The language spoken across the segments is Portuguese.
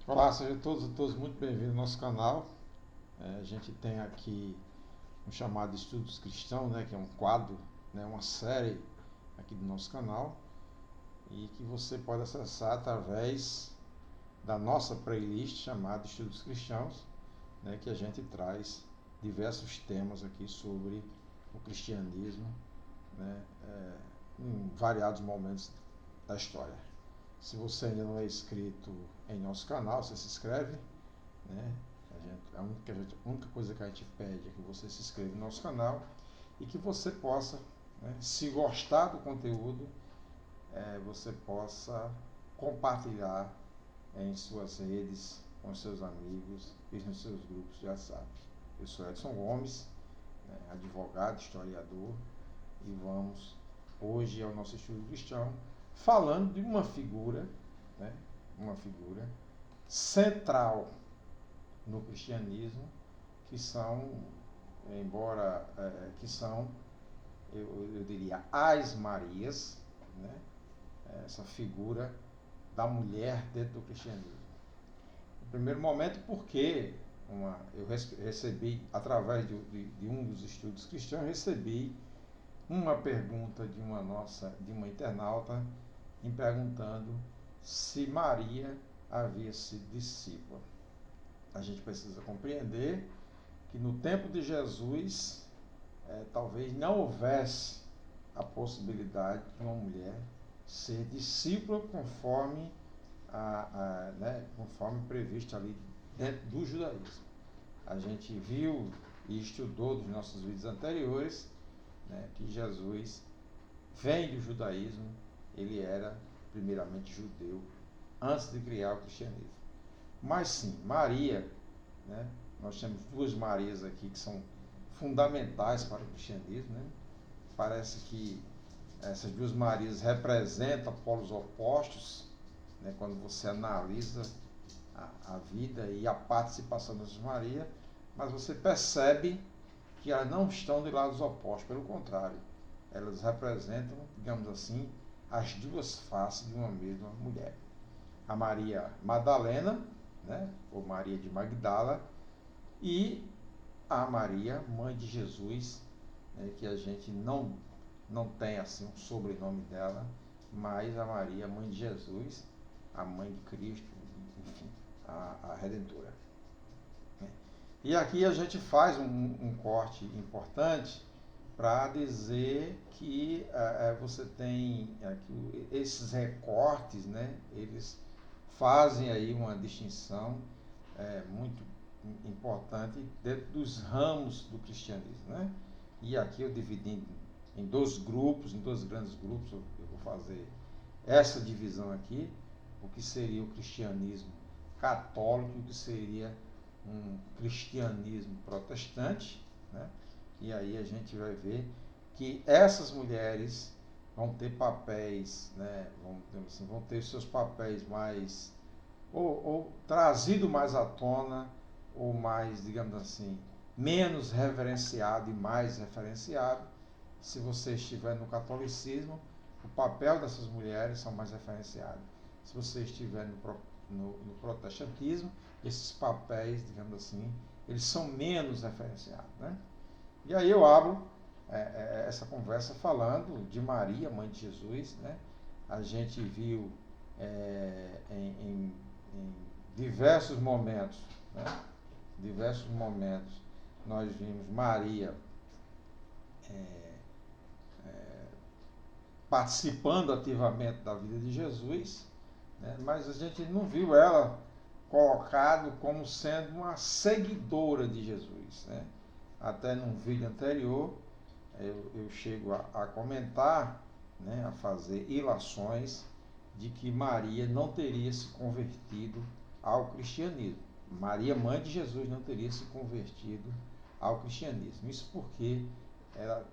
Olá, sejam todos muito bem-vindos ao nosso canal. A gente tem aqui um chamado Estudos Cristãos, né, que é um quadro, né, uma série aqui do nosso canal e que você pode acessar através da nossa playlist chamada Estudos Cristãos, né, que a gente traz diversos temas aqui sobre o cristianismo, né, em variados momentos da história. Se você ainda não é inscrito em nosso canal, você se inscreve, né? A única coisa que a gente pede é que você se inscreva no nosso canal e que você possa, né, se gostar do conteúdo, você possa compartilhar em suas redes, com seus amigos e nos seus grupos de WhatsApp. Eu sou Edson Gomes, né, advogado, historiador, e vamos hoje ao nosso estudo cristão falando de uma figura, né, uma figura central no cristianismo, que são, embora que são, eu diria, as Marias, né? Essa figura da mulher dentro do cristianismo. No primeiro momento, porque eu recebi, através de um dos estudos cristãos, recebi uma pergunta de uma internauta, me perguntando se Maria havia sido discípula. A gente precisa compreender que no tempo de Jesus, talvez não houvesse a possibilidade de uma mulher ser discípula conforme previsto ali dentro do judaísmo. A gente viu e estudou nos nossos vídeos anteriores, né, que Jesus vem do judaísmo, ele era primeiramente judeu antes de criar o cristianismo. Mas sim, Maria, né, nós temos duas Marias aqui que são fundamentais para o cristianismo, né? Parece que essas duas Marias representam polos opostos, né, quando você analisa a vida e a participação dessas Marias, mas você percebe que elas não estão de lados opostos, pelo contrário, elas representam, digamos assim, as duas faces de uma mesma mulher. A Maria Madalena, né, ou Maria de Magdala, e a Maria, mãe de Jesus, né, que a gente não tem assim um sobrenome dela, mas a Maria, mãe de Jesus, a mãe de Cristo, enfim, a Redentora. E aqui a gente faz um corte importante para dizer que você tem aqui esses recortes, né, eles fazem aí uma distinção muito importante dentro dos ramos do cristianismo, né? E aqui eu dividi em dois grupos, em dois grandes grupos, eu vou fazer essa divisão aqui, o que seria o cristianismo católico e o que seria um cristianismo protestante, né? E aí a gente vai ver que essas mulheres vão ter papéis, né? Vão ter seus papéis mais ou trazido mais à tona, ou mais, digamos assim, menos reverenciado e mais referenciado. Se você estiver no catolicismo, o papel dessas mulheres são mais referenciados. Se você estiver no protestantismo, esses papéis, digamos assim, eles são menos referenciados, né? E aí eu abro essa conversa falando de Maria, mãe de Jesus, né? A gente viu em diversos momentos, né? Diversos momentos, nós vimos Maria participando ativamente da vida de Jesus, né? Mas a gente não viu ela colocado como sendo uma seguidora de Jesus, né? Até num vídeo anterior eu chego a comentar, né, a fazer ilações de que Maria não teria se convertido ao cristianismo. Maria, mãe de Jesus, não teria se convertido ao cristianismo. Isso porque ela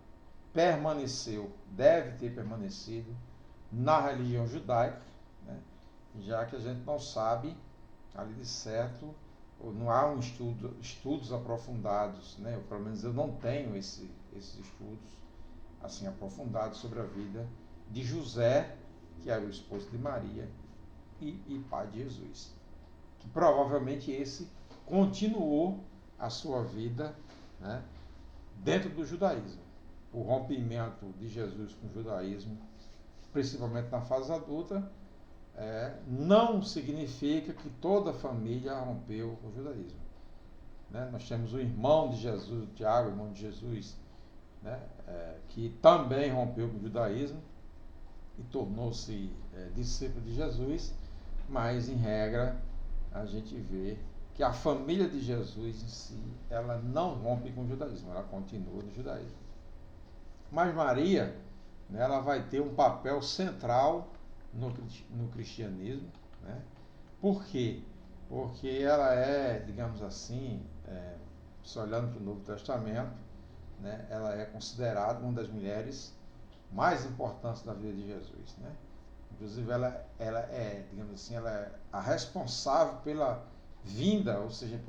permaneceu, deve ter permanecido na religião judaica, né, já que a gente não sabe ali de certo, ou não há estudos aprofundados, né, ou pelo menos eu não tenho esses estudos assim aprofundados sobre a vida de José, que era o esposo de Maria e pai de Jesus. que provavelmente esse continuou a sua vida, né, dentro do judaísmo. O rompimento de Jesus com o judaísmo, principalmente na fase adulta, não significa que toda a família rompeu com o judaísmo. Né? Nós temos o irmão de Jesus, o Tiago, irmão de Jesus, né, que também rompeu com o judaísmo e tornou-se discípulo de Jesus, mas, em regra, a gente vê que a família de Jesus em si, ela não rompe com o judaísmo, ela continua no judaísmo. Mas Maria, né, ela vai ter um papel central no cristianismo, né? Por quê? Porque ela é, digamos assim, se olhando para o Novo Testamento, né, ela é considerada uma das mulheres mais importantes da vida de Jesus, né? Inclusive ela é, digamos assim, ela é a responsável pela vinda, ou seja,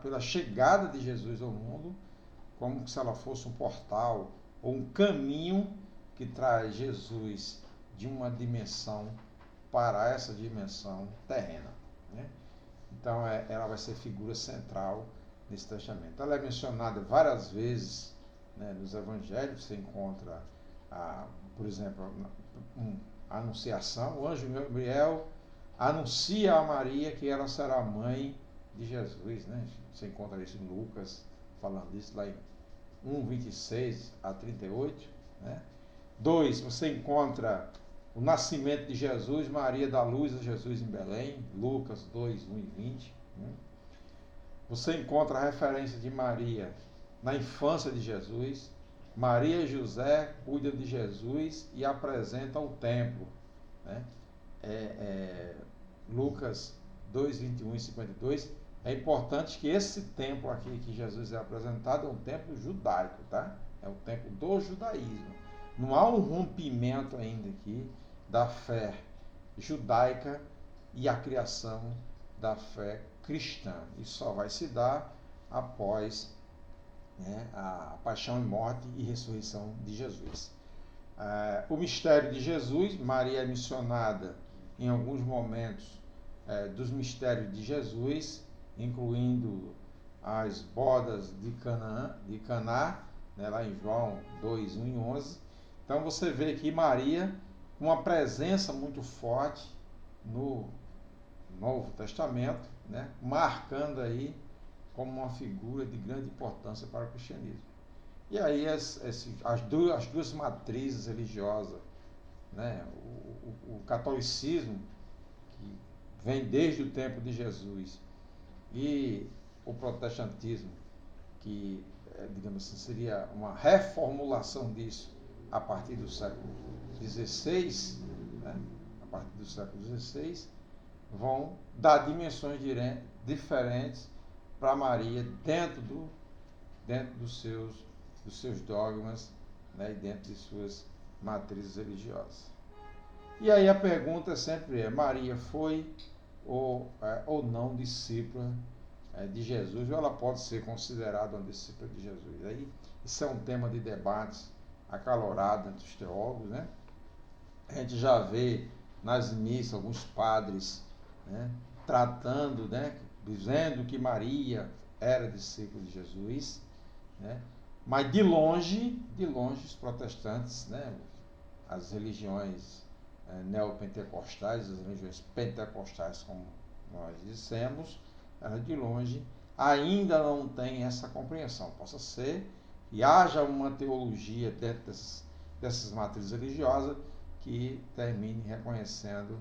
pela chegada de Jesus ao mundo, como se ela fosse um portal ou um caminho que traz Jesus de uma dimensão para essa dimensão terrena, né? Então ela vai ser figura central nesse testamento. Ela é mencionada várias vezes, né, nos evangelhos. Você encontra, por exemplo, a anunciação. O anjo Gabriel anuncia a Maria que ela será mãe de Jesus, né? Você encontra isso em Lucas, falando disso lá em 1:26 a 38, né? 2, você encontra o nascimento de Jesus, Maria dá luz a Jesus em Belém, Lucas 2:1 e 20, né? Você encontra a referência de Maria na infância de Jesus. Maria e José cuidam de Jesus e apresentam o templo, né? Lucas 2:21 e 52. É importante que esse templo aqui que Jesus é apresentado é um templo judaico, tá? É o templo do judaísmo. Não há um rompimento ainda aqui da fé judaica e a criação da fé cristã. Isso só vai se dar após, né, a paixão e morte e ressurreição de Jesus. O mistério de Jesus, Maria é mencionada em alguns momentos dos mistérios de Jesus, incluindo as bodas de Caná, né, lá em João 2:1 e 11. Então você vê que Maria, com uma presença muito forte no Novo Testamento, né, marcando aí como uma figura de grande importância para o cristianismo. E aí as duas matrizes religiosas, né, o catolicismo, que vem desde o tempo de Jesus, e o protestantismo, que, digamos assim, seria uma reformulação disso a partir do século XVI, né, a partir do século XVI, vão dar dimensões diferentes para Maria dentro dos seus dogmas, né, e dentro de suas matrizes religiosas. E aí a pergunta sempre é: Maria foi ou não discípula de Jesus, ou ela pode ser considerada uma discípula de Jesus? Aí isso é um tema de debates acalorado entre os teólogos, né? A gente já vê nas missas alguns padres, né, tratando, né, dizendo que Maria era discípula de Jesus, né? Mas de longe os protestantes, né, as religiões neopentecostais, as religiões pentecostais, como nós dissemos, elas de longe ainda não têm essa compreensão. Possa ser que haja uma teologia dentro dessas matrizes religiosas que termine reconhecendo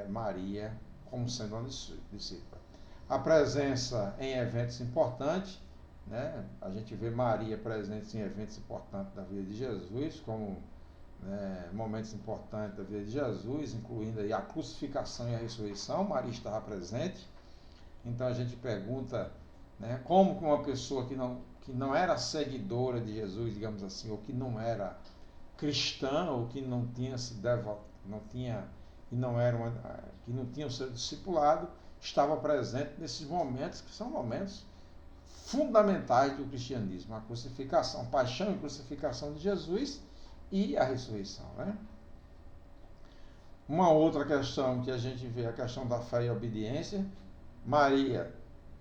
Maria como sendo uma discípula. A presença em eventos importantes, né? A gente vê Maria presente em eventos importantes da vida de Jesus, como, né, momentos importantes da vida de Jesus, incluindo aí a crucificação e a ressurreição. Maria estava presente. Então a gente pergunta, né, como que uma pessoa que não era seguidora de Jesus, digamos assim, ou que não era cristã, ou que não tinha se devoto, que não tinha o seu discipulado, estava presente nesses momentos que são momentos fundamentais do cristianismo: a crucificação, paixão e crucificação de Jesus e a ressurreição, né? Uma outra questão que a gente vê, a questão da fé e obediência. Maria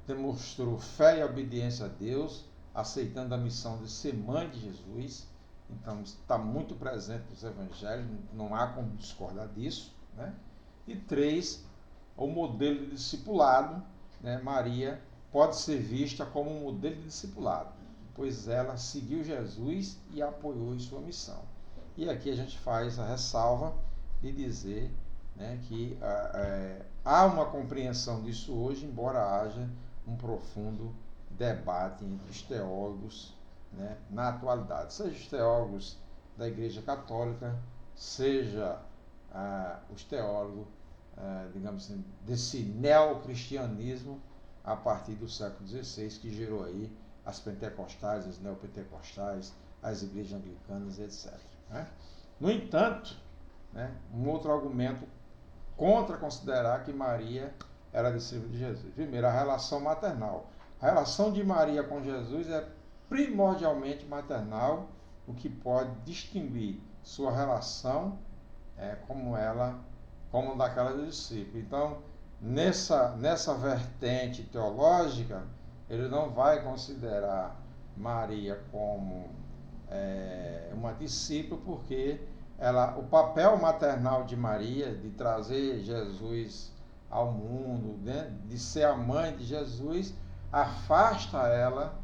demonstrou fé e obediência a Deus, aceitando a missão de ser mãe de Jesus. Então, está muito presente nos evangelhos, não há como discordar disso, né? E 3, o modelo de discipulado, né? Maria pode ser vista como um modelo de discipulado, pois ela seguiu Jesus e apoiou em sua missão. E aqui a gente faz a ressalva de dizer, né, que há uma compreensão disso hoje, embora haja um profundo debate entre os teólogos, né, na atualidade, seja os teólogos da Igreja Católica, seja os teólogos, digamos assim, desse neocristianismo a partir do século XVI, que gerou aí as pentecostais, as neopentecostais, as igrejas anglicanas, etc. Né? No entanto, né, um outro argumento contra considerar que Maria era discípula de Jesus. Primeiro, a relação maternal. A relação de Maria com Jesus é primordialmente maternal, o que pode distinguir sua relação como daquela do discípulo. Então, nessa vertente teológica, ele não vai considerar Maria como uma discípula, porque o papel maternal de Maria, de trazer Jesus ao mundo, né, de ser a mãe de Jesus, afasta ela,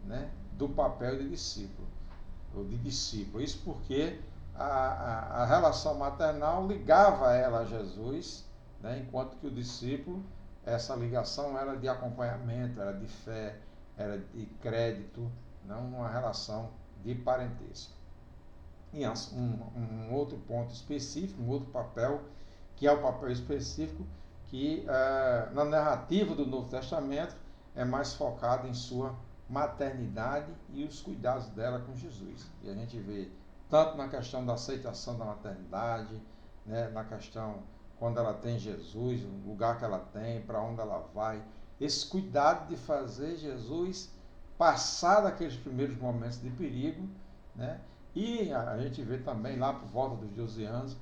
né, do papel de discípulo, ou de discípulo. Isso porque a relação maternal ligava ela a Jesus, né, enquanto que o discípulo, essa ligação era de acompanhamento, era de fé, era de crédito, não uma relação de parentesco. E um outro ponto específico, um outro papel, que é o papel específico, que na narrativa do Novo Testamento é mais focado em sua maternidade e os cuidados dela com Jesus. E a gente vê tanto na questão da aceitação da maternidade, né, na questão quando ela tem Jesus, o lugar que ela tem, para onde ela vai, esse cuidado de fazer Jesus passar daqueles primeiros momentos de perigo, né? E a gente vê também lá por volta dos 12 anos,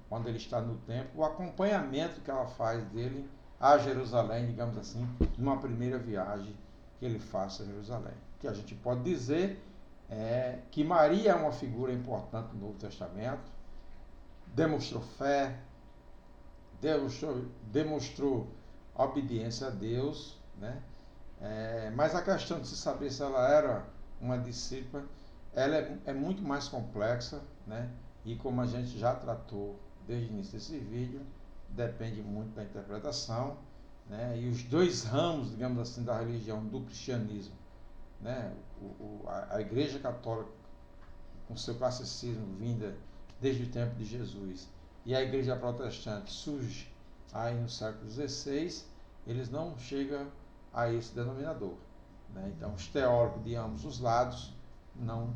quando ele está no templo, o acompanhamento que ela faz dele a Jerusalém, digamos assim, numa primeira viagem que ele faça a Jerusalém. O que a gente pode dizer é que Maria é uma figura importante no Novo Testamento, demonstrou fé, demonstrou obediência a Deus, né? Mas a questão de se saber se ela era uma discípula, ela é muito mais complexa, né? E como a gente já tratou desde o início desse vídeo, depende muito da interpretação, né? E os dois ramos, digamos assim, da religião, do cristianismo, né? A Igreja Católica, com seu classicismo vinda desde o tempo de Jesus, e a Igreja Protestante surge aí no século XVI, eles não chegam a esse denominador, né? Então, os teólogos de ambos os lados não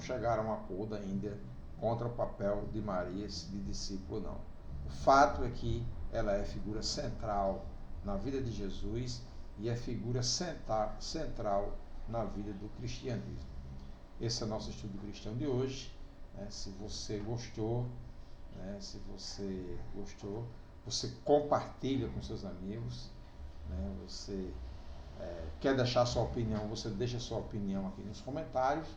chegaram a um acordo ainda contra o papel de Maria de discípulo, não. O fato é que ela é figura central na vida de Jesus e é figura central na vida do cristianismo. Esse é o nosso estudo cristão de hoje. Né? Se você gostou, você compartilha com seus amigos, né? Você quer deixar sua opinião, você deixa sua opinião aqui nos comentários,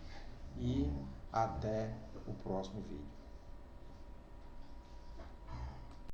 e até o próximo vídeo.